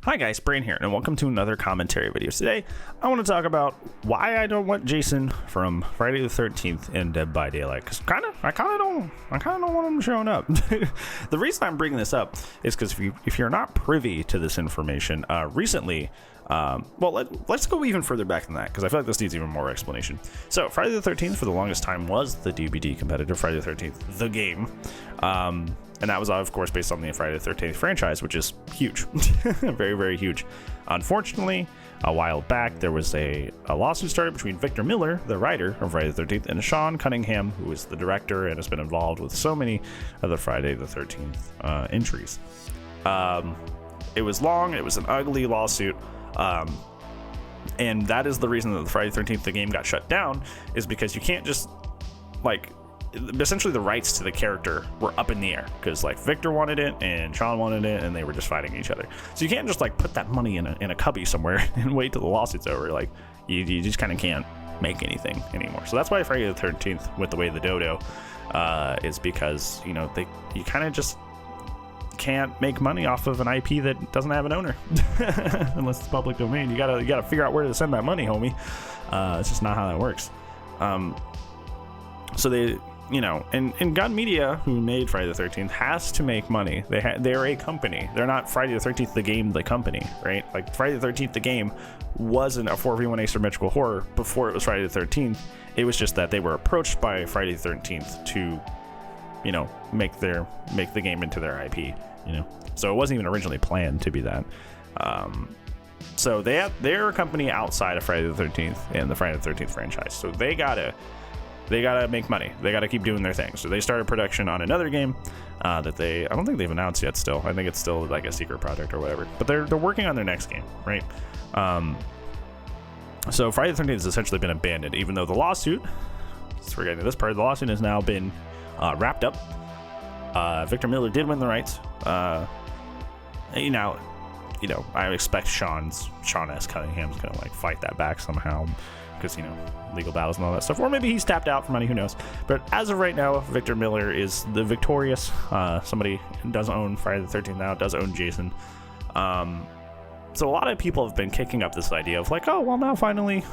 Hi guys, Brain here, and welcome to another commentary video. Today, I want to talk about why I don't want Jason from Friday the 13th in Dead by Daylight. Because I kind of don't want him showing up. The reason I'm bringing this up is because if you're not privy to this information, recently, let's go even further back than that, because I feel like this needs even more explanation. So, Friday the 13th for the longest time was the DBD competitor, Friday the 13th, the game. And that was, of course, based on the Friday the 13th franchise, which is huge. Very, very huge. Unfortunately, a while back, there was a lawsuit started between Victor Miller, the writer of Friday the 13th, and Sean Cunningham, who is the director and has been involved with so many of the Friday the 13th entries. It was long. It was an ugly lawsuit. And that is the reason that the Friday the 13th, the game, got shut down, is because you can't just, essentially the rights to the character were up in the air, because Victor wanted it and Sean wanted it, and they were just fighting each other. So you can't just put that money in a cubby somewhere and wait till the lawsuit's over. You just kind of can't make anything anymore. So that's why Friday the 13th went the way of the dodo, is because you kind of just can't make money off of an IP that doesn't have an owner unless it's public domain. You gotta figure out where to send that money, homie. It's just not how that works. So they, and Gun Media, who made Friday the 13th, has to make money. They're a company. They're not Friday the 13th, the game, the company, right? Friday the 13th, the game, wasn't a 4v1 asymmetrical horror before it was Friday the 13th. It was just that they were approached by Friday the 13th to, make the game into their IP, So it wasn't even originally planned to be that. So they're a company outside of Friday the 13th and the Friday the 13th franchise. So they gotta make money. They gotta keep doing their thing. So they started production on another game that I don't think they've announced yet still. I think it's still a secret project or whatever. But they're working on their next game, right? So Friday the 13th has essentially been abandoned, even though the lawsuit, let's forget this part, the lawsuit has now been wrapped up. Victor Miller did win the rights. I expect Sean S. Cunningham's gonna fight that back somehow, because legal battles and all that stuff, or maybe he's tapped out for money, who knows. But as of right now, Victor Miller is the victorious. Somebody does own Friday the 13th now, does own Jason. So a lot of people have been kicking up this idea of now finally,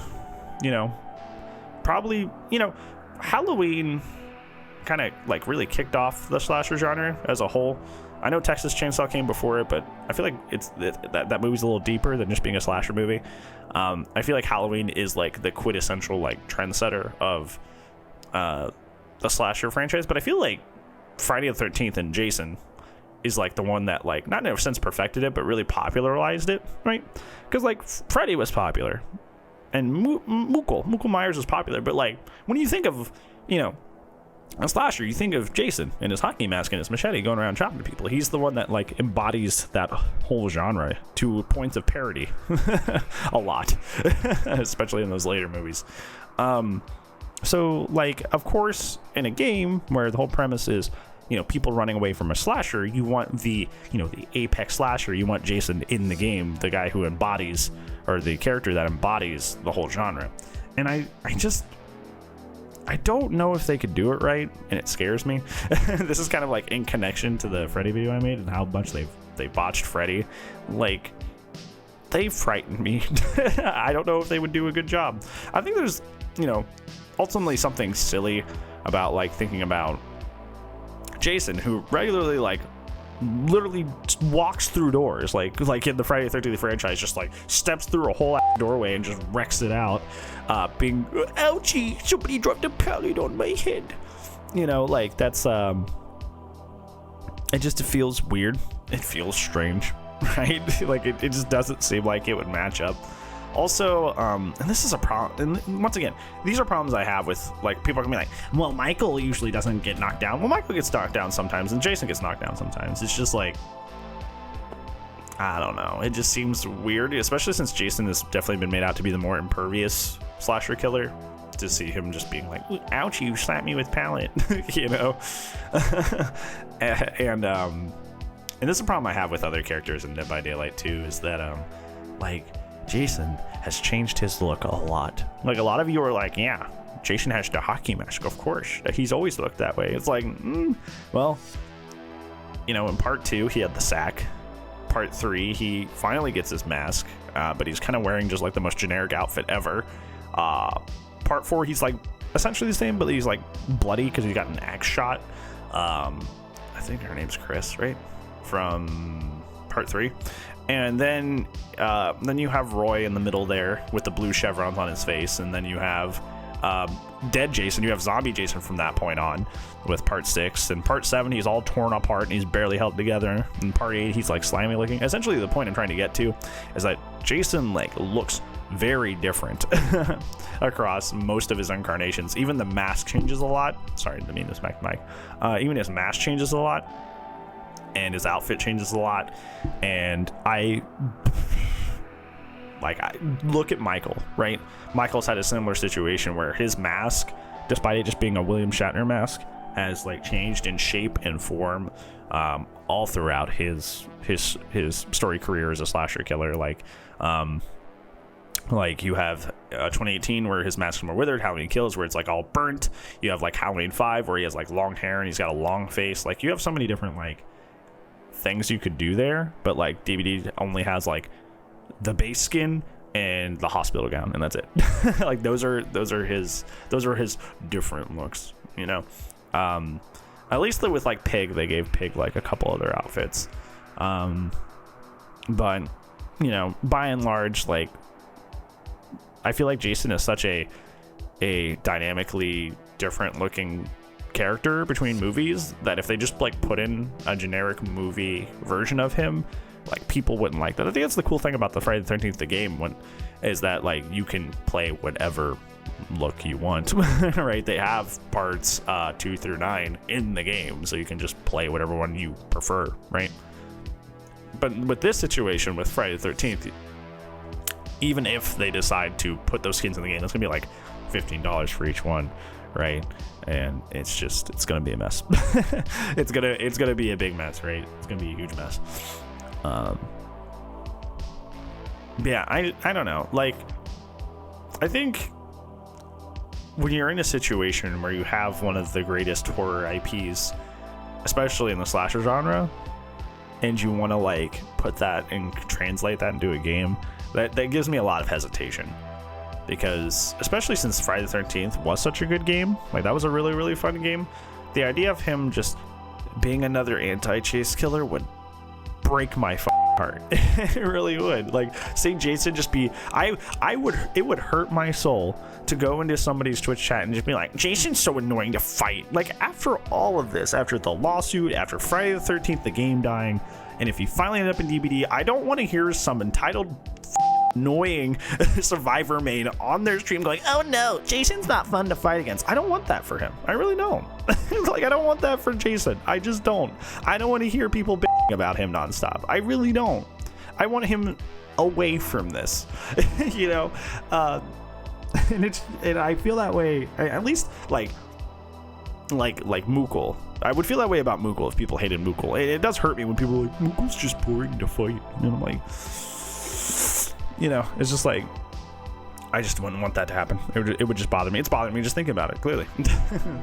probably, Halloween kind of really kicked off the slasher genre as a whole. I know Texas Chainsaw came before it, but I feel like that movie's a little deeper than just being a slasher movie. I feel like Halloween is the quintessential trendsetter of the slasher franchise, but I feel like Friday the 13th and Jason is the one that not in a sense perfected it, but really popularized it, right? Because Freddy was popular and Mookle Myers was popular, but when you think of a slasher, you think of Jason in his hockey mask and his machete going around chopping people. He's the one that embodies that whole genre to points of parody a lot, especially in those later movies. So of course, in a game where the whole premise is people running away from a slasher, you want the the apex slasher. You want Jason in the game, the guy who embodies, or the character that embodies the whole genre. And I don't know if they could do it right, and it scares me. This is kind of in connection to the Freddy video I made and how much they botched Freddy. They frightened me. I don't know if they would do a good job. I think there's ultimately something silly about thinking about Jason, who regularly literally walks through doors, like in the Friday the 13th franchise, just steps through a whole doorway and just wrecks it out, being ouchie, somebody dropped a pallet on my head, that's it feels weird, it feels strange, right? It just doesn't seem like it would match up. Also, and this is a problem, and once again, these are problems I have with people are gonna be well, Michael usually doesn't get knocked down. Well, Michael gets knocked down sometimes, and Jason gets knocked down sometimes. It's just I don't know. It just seems weird, especially since Jason has definitely been made out to be the more impervious slasher killer. To see him just being ouch, you slapped me with pallet, and this is a problem I have with other characters in Dead by Daylight too, is that Jason has changed his look a lot. A lot of you are yeah, Jason has the hockey mask, of course. He's always looked that way. It's well, in part 2, he had the sack. part 3, he finally gets his mask, but he's kind of wearing just like the most generic outfit ever. Part 4, he's like essentially the same, but he's like bloody because he got an axe shot. I think her name's Chris, right? From part 3. And then you have Roy in the middle there with the blue chevrons on his face, and then you have dead Jason. You have zombie Jason from that point on with part 6. And part 7, he's all torn apart and he's barely held together. In part 8, he's like slimy looking. Essentially, the point I'm trying to get to is that Jason like looks very different across most of his incarnations. Even the mask changes a lot. Sorry, I mean to smack the mic. Even his mask changes a lot, and his outfit changes a lot. And I look at Michael, right? Michael's had a similar situation where his mask, despite it just being a William Shatner mask, has like changed in shape and form all throughout his story career as a slasher killer. Like you have 2018 where his mask is more withered, Halloween Kills where it's like all burnt. You have like Halloween 5 where he has like long hair and he's got a long face. Like you have so many different like things you could do there, but like DBD only has like the base skin and the hospital gown, and that's it. Like those are his different looks, you know. At least with like Pig, they gave Pig like a couple other outfits, but you know, by and large, like I feel like Jason is such a dynamically different looking character between movies that if they just like put in a generic movie version of him, like people wouldn't like that. I think that's the cool thing about the Friday the 13th the game is that like you can play whatever look you want. Right? They have parts 2 through 9 in the game, so you can just play whatever one you prefer, right? But with this situation with Friday the 13th, even if they decide to put those skins in the game, it's gonna be like $15 for each one, right? And it's gonna be a mess. it's gonna be a big mess, right? It's gonna be a huge mess. Yeah, I don't know. Like, I think when you're in a situation where you have one of the greatest horror IPs, especially in the slasher genre, and you want to like put that and translate that into a game, that gives me a lot of hesitation. Because especially since Friday the 13th was such a good game, like that was a really, really fun game, the idea of him just being another anti-chase killer would break my heart. It really would. Like, seeing Jason just be, it would hurt my soul to go into somebody's Twitch chat and just be like, Jason's so annoying to fight. Like, after all of this, after the lawsuit, after Friday the 13th, the game dying, and if he finally ended up in DBD, I don't want to hear some entitled annoying survivor main on their stream going, oh no, Jason's not fun to fight against. I don't want that for him. I really don't. Like, I don't want that for Jason. I just don't. I don't want to hear people bitching about him nonstop. I really don't. I want him away from this. You know, and I feel that way, at least like Mukul. I would feel that way about Mukul if people hated Mukul. It does hurt me when people are like, Mukul's just boring to fight. And I'm like, you know, it's just like, I just wouldn't want that to happen. It would just bother me. It's bothering me just thinking about it, clearly.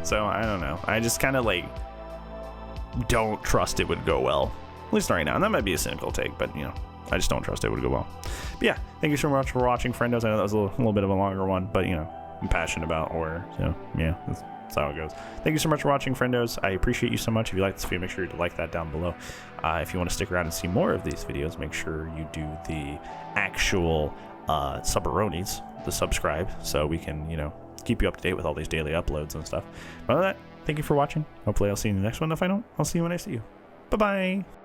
So I don't know. I just kind of like don't trust it would go well. At least right now. And that might be a cynical take, but you know, I just don't trust it would go well. But yeah, thank you so much for watching, friendos. I know that was a little bit of a longer one, but you know, I'm passionate about horror. So yeah, that's how it goes. Thank you so much for watching, friendos. I appreciate you so much. If you like this video, make sure to like that down below. If you want to stick around and see more of these videos, make sure you do the actual subaronies, the subscribe, so we can, you know, keep you up to date with all these daily uploads and stuff. But other than that, thank you for watching. Hopefully I'll see you in the next one. If I don't, I'll see you when I see you. Bye-bye.